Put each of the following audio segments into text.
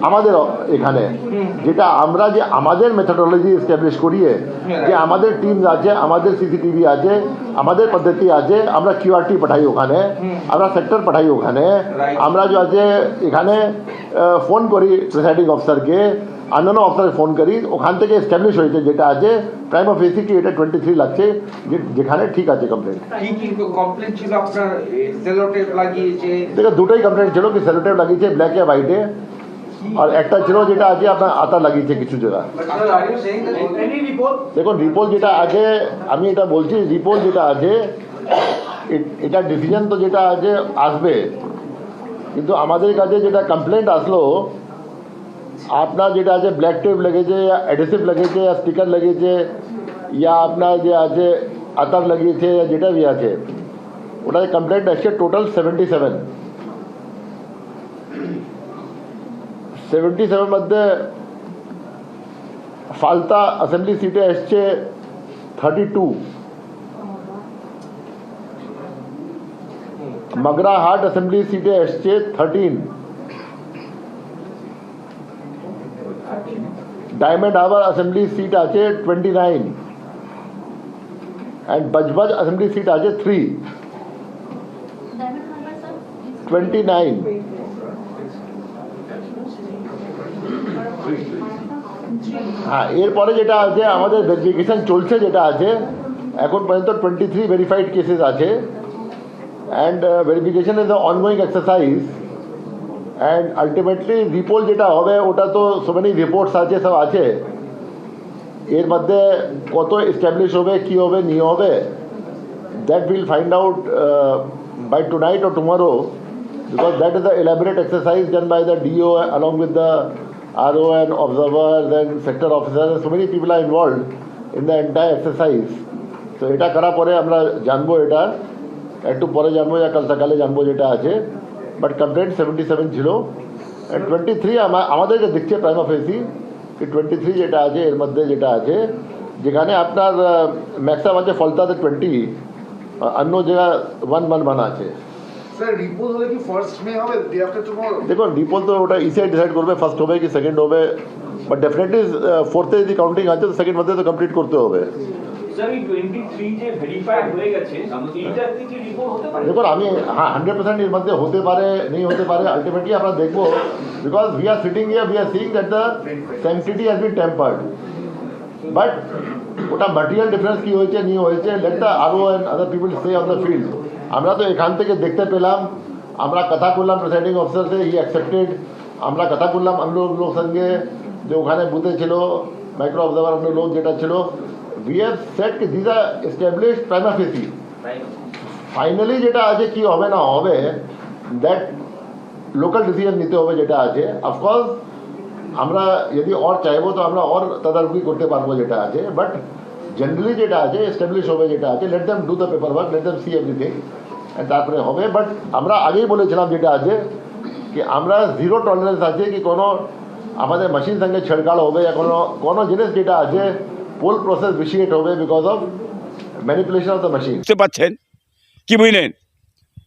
আমাদের এখানে যেটা আমরা যে আমাদের মেথডোলজি এস্টাবলিশ করিয়ে যে আমাদের টিম আছে, আমাদের সিসিটিভি আছে, আমাদের পদ্ধতি আছে, আমরা কিউআরটি পাঠাই ওখানে, আমরা সেক্টর পাঠাই ওখানে, আমরা যে আছে এখানে ফোন করি প্রিসাইডিং অফিসারকে, অন্যান্য অফিসারকে ফোন করি, ওখান থেকে এস্টাবলিশ হয়েছে যেটা আছে প্রাইম অফ এসি কি এটা 23 লাগছে, যেখানে ঠিক আছে কমপ্লেন। কমপ্লেন ছিল আপনার সেলোটেপ লাগিয়েছে, দেখো দুটোই কমপ্লেন ছিল কি সেলোটেপ লাগিয়েছে ব্ল্যাকে হোয়াইটে, আর একটা ছিল যেটা আছে আপনার আতা লাগিয়েছে কিছু জায়গা। দেখুন রিপোর্ট যেটা আছে, আমি এটা বলছি রিপোর্ট যেটা আছে এটা ডিসিশন তো যেটা আছে আসবে, কিন্তু আমাদের কাছে যেটা কমপ্লেন্ট আসলো আপনার যেটা আছে ব্ল্যাক টেপ লেগেছে, অ্যাডহেসিভ লেগেছে, স্টিকার লেগেছে, ইয়া আপনার যে আছে আতার লাগিয়েছে, যেটা भी আছে ওটাতে কমপ্লেন্ট আসছে টোটাল 77 মধ্যে ফালতা অ্যাসেম্বলি সিটে আসছে 32, মগরা হাট অ্যাসেম্বলি সিটে আসছে 13, ডায়মন্ড হারবার অ্যাসেম্বলি সিট আছে 29 and বজবজ অ্যাসেম্বলি সিট আছে 3, 29। হ্যাঁ, এরপরে যেটা আছে আমাদের ভেরিফিকেশন চলছে, যেটা আছে এখন পর্যন্ত 23 ভেরিফাইড কেসেস আছে and verification is ongoing exercise and ultimately report যেটা হবে ওটা তো সো মেনি রিপোর্টস আছে, সব আছে, এর মধ্যে কত এস্টাবলিশ হবে, কী হবে, নিয়ে হবে, that will find out by tonight or tomorrow, because that is the elaborate exercise done by the DO along with the RO and observers and sector officers. So many people are involved in the entire exercise. So এটা করার পরে আমরা জানবো, এটা একটু পরে জানবো या কাল সকালে জানবো যেটা আছে, বাট কমপ্লেন্ট 77 ছিল। 23 আমাদেরকে দেখছে প্রাইম অফ এসি কি 23 যেটা আছে এর মধ্যে যেটা আছে, যেখানে আপনার ম্যাক্সিমাম আছে ফলতাতে 20, অন্য জায়গা 1 আছে। স্যার রিপোর্ট হলে কি ফার্স্ট মে হবে, ডে আফটার টুমরো? দেখুন রিপোর্ট তো ওটা ইসিআই ডিসাইড করবে ফার্স্ট হবে কি সেকেন্ড হবে, বাট ডেফিনেটলি ফোর্থে যদি কাউন্টিং আছে তো সেকেন্ড মধ্যে তো কমপ্লিট করতে হবে। স্যার এই 23 যে ভেরিফাইড হয়ে গেছে এইটার কি রিপোর্ট হতে পারে? দেখুন আমি 100% এর মধ্যে হতে পারে, নেই হতে পারে, আলটিমেটলি আমরা দেখবো, because we are sitting here, we are seeing that the sanctity has been tampered, but ওটা ম্যাটেরিয়াল ডিফারেন্স কি হয়েছে নিয়ে হয়েছে, লেট দ্য আরও and other people stay on the field. আমরা তো এখান থেকে দেখতে পেলাম, আমরা কথা করলাম প্রিসাইডিং অফিসারকে, হি অ্যাকসেপ্টেড, আমরা কথা করলাম অন্য লোক সঙ্গে যে ওখানে বুথে ছিল, মাইক্রো অবজার্ভার অন্য লোক যেটা ছিল, উই হ্যাভ সেট কি this are established prima facie. Finally যেটা আছে কি হবে না হবে দ্যাট লোকাল ডিসিশন নিতে হবে যেটা আছে। অফকোর্স আমরা যদি ওর চাইবো তো আমরা ওর তদারকি করতে পারবো যেটা আছে, বাট জেনারেলি যেটা আছে এস্টাবলিশ হবে যেটা আছে, let them do the paper work, let them C everything, তারপরে হবে। বাট আমরা আগেই বলেছিলাম যেটা আছে কি আমরা জিরো টলারেন্স আছে কি কোনো আমাদের মেশিন সঙ্গে ছেড়কাড় হবে, কোনো জিনিস যেটা আছে পোল প্রসেস ভিশিয়েট হবে because of manipulation of the machine. বুঝতে পারছেন কি বুঝলেন,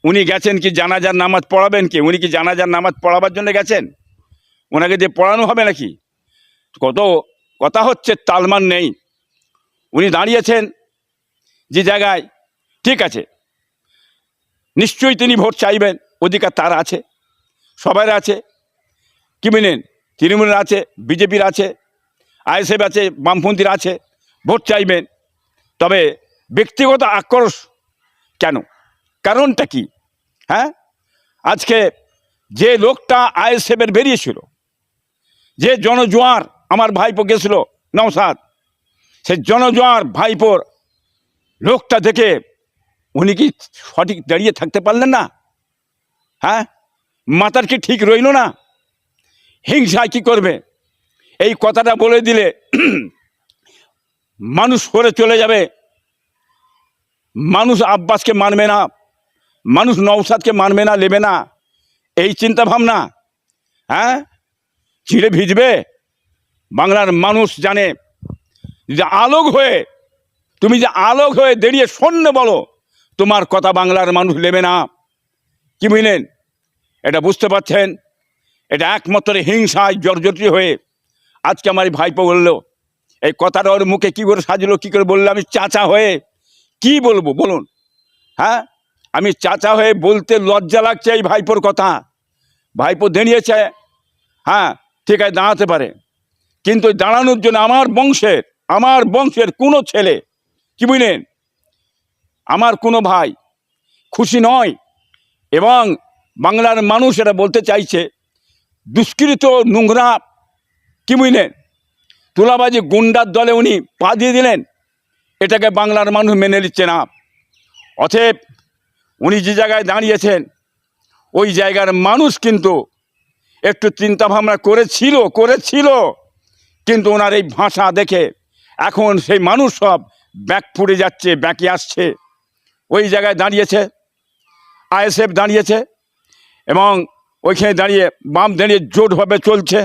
উনি গেছেন কি জানাজার নামাজ পড়াবেন, কি উনি কি জানাজার নামাজ পড়াবার জন্য গেছেন? ওনাকে যে পড়ানো হবে নাকি? কত কথা হচ্ছে, তালমান নেই। উনি দাঁড়িয়েছেন যে জায়গায়, ঠিক আছে, নিশ্চয়ই তিনি ভোট চাইবেন, অধিকার তার আছে, সবার আছে, কি বুঝলেন, তৃণমূলের আছে, বিজেপির আছে, আইএসএফ আছে, বামপন্থীর আছে, ভোট চাইবেন। তবে ব্যক্তিগত আক্রোশ কেন, কারণটা কি? হ্যাঁ, আজকে যে লোকটা আইএসএফের বেরিয়েছিল, যে জনজোয়ার আমার ভাইপো গেছিল নওশাদ, সেই জনজোয়ার ভাইপোর লোকটা দেখে উনি কি সঠিক দাঁড়িয়ে থাকতে পারলেন না? হ্যাঁ, মাথার কি ঠিক রইল না? হিংসায় কি করবে? এই কথাটা বলে দিলে মানুষ সরে চলে যাবে, মানুষ আব্বাসকে মানবে না, মানুষ নওশাদকে মানবে না, নেবে না, এই চিন্তা ভাবনা। হ্যাঁ, চিড়ে ভিজবে। বাংলার মানুষ জানে যে আলোক হয়ে, তুমি যে আলোক হয়ে দাঁড়িয়ে শূন্য বলো, তোমার কথা বাংলার মানুষ নেবে না, কি বুঝলেন? এটা বুঝতে পারছেন? এটা একমাত্র হিংসায় জর্জরিত হয়ে আজকে আমার এই ভাইপো বললো, এই কথাটা ওর মুখে কী করে সাজলো, কী করে বললো, আমি চাচা হয়ে কি বলবো বলুন? হ্যাঁ, আমি চাচা হয়ে বলতে লজ্জা লাগছে এই ভাইপোর কথা। ভাইপো দাঁড়িয়েছে, হ্যাঁ ঠিক আছে দাঁড়াতে পারে, কিন্তু দাঁড়ানোর জন্য আমার বংশের কোনো ছেলে, কি বুঝলেন, আমার কোনো ভাই খুশি নয়। এবং বাংলার মানুষ এটা বলতে চাইছে, দুষ্কৃত নোংরা, কি বুঝলেন, তুলাবাজি গুন্ডার দলে উনি পা দিয়ে দিলেন, এটাকে বাংলার মানুষ মেনে নিচ্ছে না। অতএব উনি যে জায়গায় দাঁড়িয়েছেন ওই জায়গার মানুষ কিন্তু একটু চিন্তা ভাবনা করেছিল, কিন্তু ওনার এই ভাষা দেখে এখন সেই মানুষ সব ব্যাক ফুটে যাচ্ছে, ব্যাকে আসছে। ওই জায়গায় দাঁড়িয়েছে আইএসএফ দাঁড়িয়েছে, এবং ওইখানে দাঁড়িয়ে বাম দাঁড়িয়ে জোটভাবে চলছে,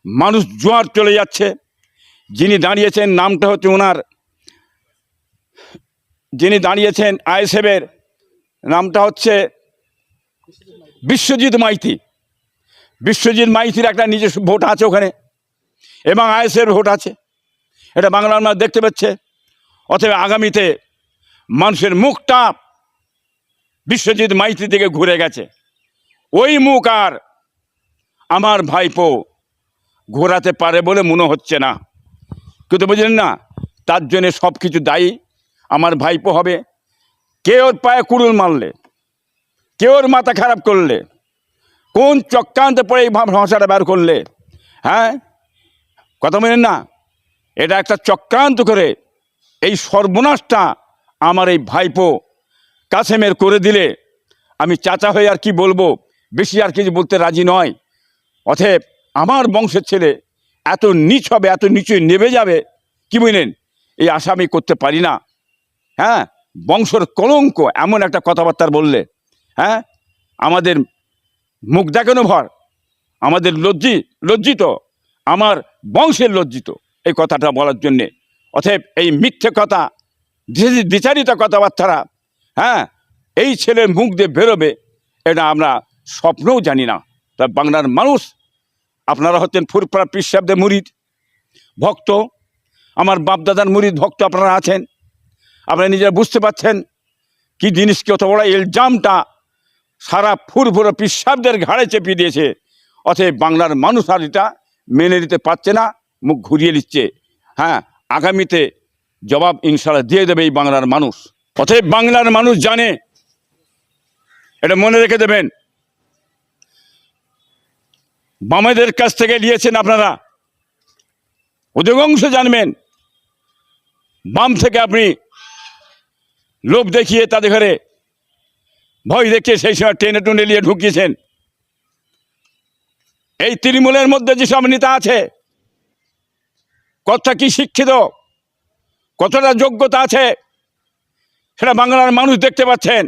মানুষ জোয়ার চলে যাচ্ছে। যিনি দাঁড়িয়েছেন নামটা হচ্ছে ওনার, যিনি দাঁড়িয়েছেন আইএসএফের নামটা হচ্ছে বিশ্বজিৎ মাইতির একটা নিজস্ব ভোট আছে ওখানে, এবং আইএসএফের ভোট আছে, এটা বাংলার মানুষ দেখতে পাচ্ছে। অতএব আগামীতে মানুষের মুখটা বিশ্বজিৎ মাইতির দিকে ঘুরে গেছে, ওই মুখ আর আমার ভাইপো ঘোরাতে পারে বলে মনে হচ্ছে না। কিন্তু বুঝলেন না, তার জন্যে সব কিছু দায়ী আমার ভাইপো হবে। কে ওর পায়ে কুড়ুল মারলে, কে ওর মাথা খারাপ করলে, কোন চক্রান্তে পড়ে এই ভাষাটা বের করলে, হ্যাঁ কথা বলেন না, এটা একটা চক্রান্ত করে এই সর্বনাশটা আমার এই ভাইপো কাসেমের করে দিলে আমি চাচা হয়ে আর কি বলবো, বেশি আর কিছু বলতে রাজি নয়। অতএব আমার বংশের ছেলে এত নিচ হবে, এত নিচে নেমে যাবে, কি বুঝলেন, এই আশা আমি করতে পারি না। হ্যাঁ, বংশের কলঙ্ক এমন একটা কথাবার্তা বললে, হ্যাঁ আমাদের মুখ দেখানো ভর, আমাদের লজ্জিত, আমার বংশের লজ্জিত এই কথাটা বলার জন্যে। অতএব এই মিথ্যে কথা, দ্বিচারিত কথাবার্তারা, হ্যাঁ এই ছেলের মুখ দিয়ে বেরোবে, এটা আমরা স্বপ্নও জানি না। তা বাংলার মানুষ, আপনারা হচ্ছেন ফুরফুরা পীর সাহেবদের মুরিদ ভক্ত, আমার বাপদাদার মুরিদ ভক্ত আপনারা আছেন, আপনারা নিজেরা বুঝতে পারছেন কি জিনিস, কত বড় ইলজামটা সারা ফুরফুরা পীর সাহেবদের ঘাড়ে চেপে দিয়েছে। অতএব বাংলার মানুষ আর এটা মেনে নিতে পারছে না, মুখ ঘুরিয়ে নিচ্ছে। হ্যাঁ, আগামীতে জবাব ইনশাআল্লাহ দিয়ে দেবে এই বাংলার মানুষ। অতএব বাংলার মানুষ জানে, এটা মনে রেখে দেবেন, বামেদের কাছ থেকে নিয়েছেন আপনারা, অধিকাংশ জানবেন, বাম থেকে আপনি লোভ দেখিয়ে তাদের ঘরে ভয় দেখিয়ে সেই সময় টেনে টুনে নিয়ে ঢুকিয়েছেন। এই তৃণমূলের মধ্যে যেসব নেতা আছে, কতটা কি শিক্ষিত, কতটা যোগ্যতা আছে, সেটা বাংলার মানুষ দেখতে পাচ্ছেন।